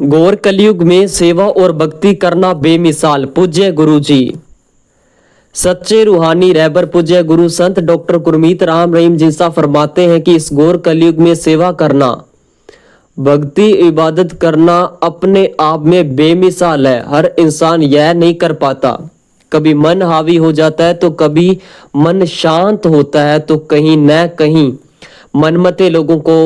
घोर कलयुग में सेवा और भक्ति करना बेमिसाल। पूज्य गुरु जी सच्चे रूहानी रहबर पूज्य गुरु संत डॉक्टर गुरमीत राम रहीम जिनसा फरमाते हैं कि इस घोर कलयुग में सेवा करना, भक्ति इबादत करना अपने आप में बेमिसाल है। हर इंसान यह नहीं कर पाता। कभी मन हावी हो जाता है तो कभी मन शांत होता है, तो कहीं न कहीं मनमते लोगों को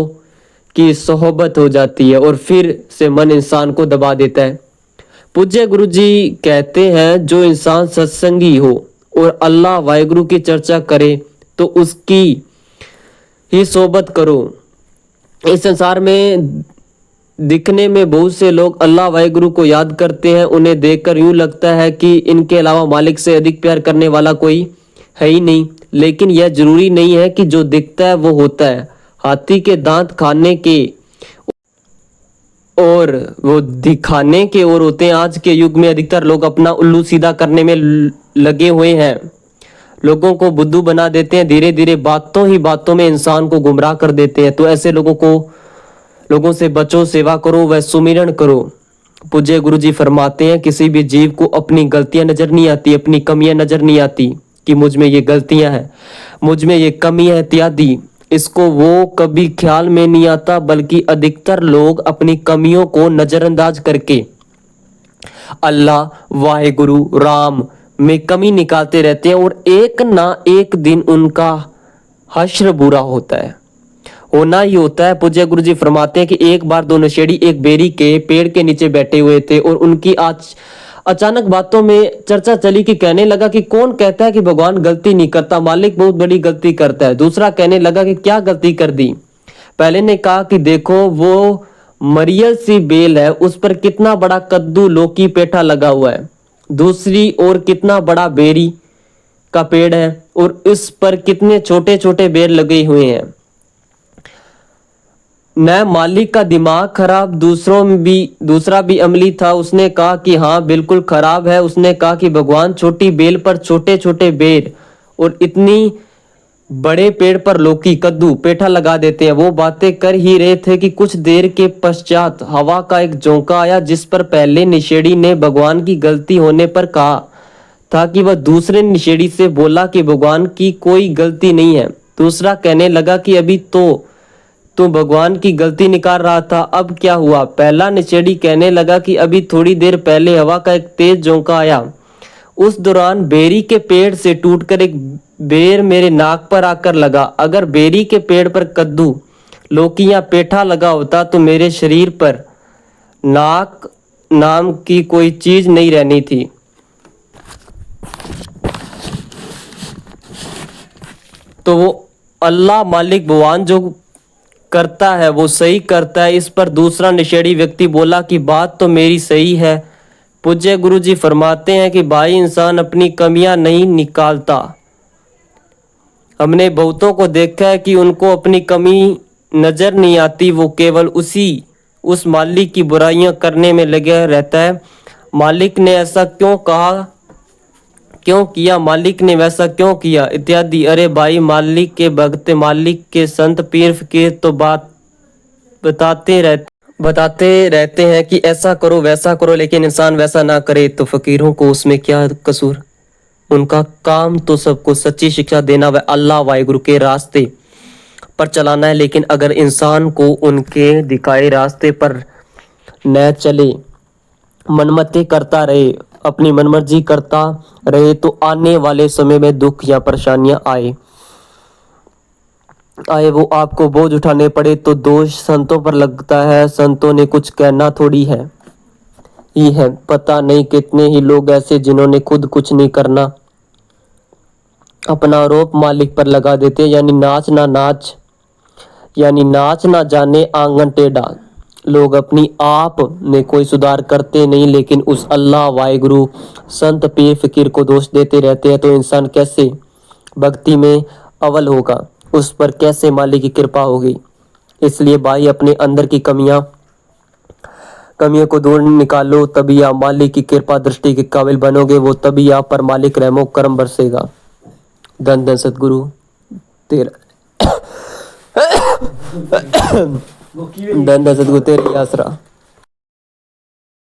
की सोहबत हो जाती है और फिर से मन इंसान को दबा देता है। पूज्य गुरु जी कहते हैं जो इंसान सत्संगी हो और अल्लाह वाहिगुरु की चर्चा करे तो उसकी ही सोहबत करो। इस संसार में दिखने में बहुत से लोग अल्लाह वाहिगुरु को याद करते हैं। उन्हें देखकर यूं लगता है कि इनके अलावा मालिक से अधिक प्यार करने वाला कोई है ही नहीं। लेकिन यह जरूरी नहीं है कि जो दिखता है वो होता है। हाथी के दांत खाने के और वो दिखाने के और होते हैं। आज के युग में अधिकतर लोग अपना उल्लू सीधा करने में लगे हुए हैं, लोगों को बुद्धू बना देते हैं, धीरे धीरे बातों ही बातों में इंसान को गुमराह कर देते हैं। तो ऐसे लोगों से बचो, सेवा करो व सुमिरन करो। पूज्य गुरु जी फरमाते हैं किसी भी जीव को अपनी गलतियां नजर नहीं आती, अपनी कमियां नजर नहीं आती कि मुझ में ये गलतियां हैं, मुझ में ये कमी है इत्यादि। इसको वो कभी ख्याल में नहीं आता, बल्कि अधिकतर लोग अपनी कमियों को नजरअंदाज करके अल्लाह वाहिगुरु राम में कमी निकालते रहते हैं और एक ना एक दिन उनका हश्र बुरा होता है, होना ही होता है। पूज्य गुरु जी फरमाते हैं कि एक बार दो नशेड़ी एक बेरी के पेड़ के नीचे बैठे हुए थे और उनकी आज अचानक बातों में चर्चा चली कि कहने लगा कि कौन कहता है कि भगवान गलती नहीं करता, मालिक बहुत बड़ी गलती करता है। दूसरा कहने लगा कि क्या गलती कर दी। पहले ने कहा कि देखो वो मरियल सी बेल है, उस पर कितना बड़ा कद्दू लौकी पेठा लगा हुआ है। दूसरी ओर कितना बड़ा बेरी का पेड़ है और इस पर कितने छोटे छोटे बेर लगे हुए हैं। न मालिक का दिमाग खराब, दूसरा भी अमली था। उसने कहा कि हाँ बिल्कुल खराब है। उसने कहा कि भगवान छोटी बेल पर छोटे छोटे बेर और इतनी बड़े पेड़ पर लौकी कद्दू पेठा लगा देते हैं। वो बातें कर ही रहे थे कि कुछ देर के पश्चात हवा का एक झोंका आया, जिस पर पहले निषेड़ी ने भगवान की गलती होने पर कहा था कि वह दूसरे निषेड़ी से बोला कि भगवान की कोई गलती नहीं है। दूसरा कहने लगा कि अभी तो तू भगवान की गलती निकाल रहा था, अब क्या हुआ। पहला निषेड़ी कहने लगा कि अभी थोड़ी देर पहले हवा का एक तेज झोंका आया, उस दौरान बेरी के पेड़ से टूटकर एक बेर मेरे नाक पर आकर लगा। अगर बेरी के पेड़ पर कद्दू लौकी या पेठा लगा होता तो मेरे शरीर पर नाक नाम की कोई चीज नहीं रहनी थी। तो वो अल्लाह मालिक भगवान जो करता है वो सही करता है। इस पर दूसरा निषेड़ी व्यक्ति बोला कि बात तो मेरी सही है। पूज्य गुरु जी फरमाते हैं कि भाई इंसान अपनी कमियां नहीं निकालता। हमने बहुतों को देखा है कि उनको अपनी कमी नजर नहीं आती, वो केवल उस मालिक की बुराइयां करने में लगे रहता है। मालिक ने ऐसा क्यों कहा, क्यों किया, मालिक ने वैसा क्यों किया इत्यादि। अरे भाई मालिक के भक्त, मालिक के संत पीर फकीर तो बात बताते रहते हैं कि ऐसा करो वैसा करो, लेकिन इंसान वैसा ना करे तो फकीरों को उसमें क्या कसूर। उनका काम तो सबको सच्ची शिक्षा देना व अल्लाह वाहिगुरु के रास्ते पर चलाना है। लेकिन अगर इंसान को उनके दिखाए रास्ते पर न चले, मनमते करता रहे, अपनी मनमर्जी करता रहे, तो आने वाले समय में दुख या परेशानियां आए वो आपको बोझ उठाने पड़े तो दोष संतों पर लगता है। संतों ने कुछ कहना थोड़ी है ही है। पता नहीं कितने ही लोग ऐसे जिन्होंने खुद कुछ नहीं करना, अपना आरोप मालिक पर लगा देते। यानी नाच ना जाने आंगन टेढ़ा। लोग अपनी आप में कोई सुधार करते नहीं, लेकिन उस अल्लाह वाहिगुरु संत पीर फकीर को दोष देते रहते हैं। तो इंसान कैसे भक्ति में अव्वल होगा, उस पर कैसे मालिक की कृपा होगी। इसलिए भाई अपने अंदर की कमियों को दूर निकालो, तभी आप मालिक की कृपा दृष्टि के काबिल बनोगे। वो तभी आप पर मालिक रहमो करम बरसेगा। धन धन सतगुरु तेरा धन धन सतगुरु तेरी आसरा।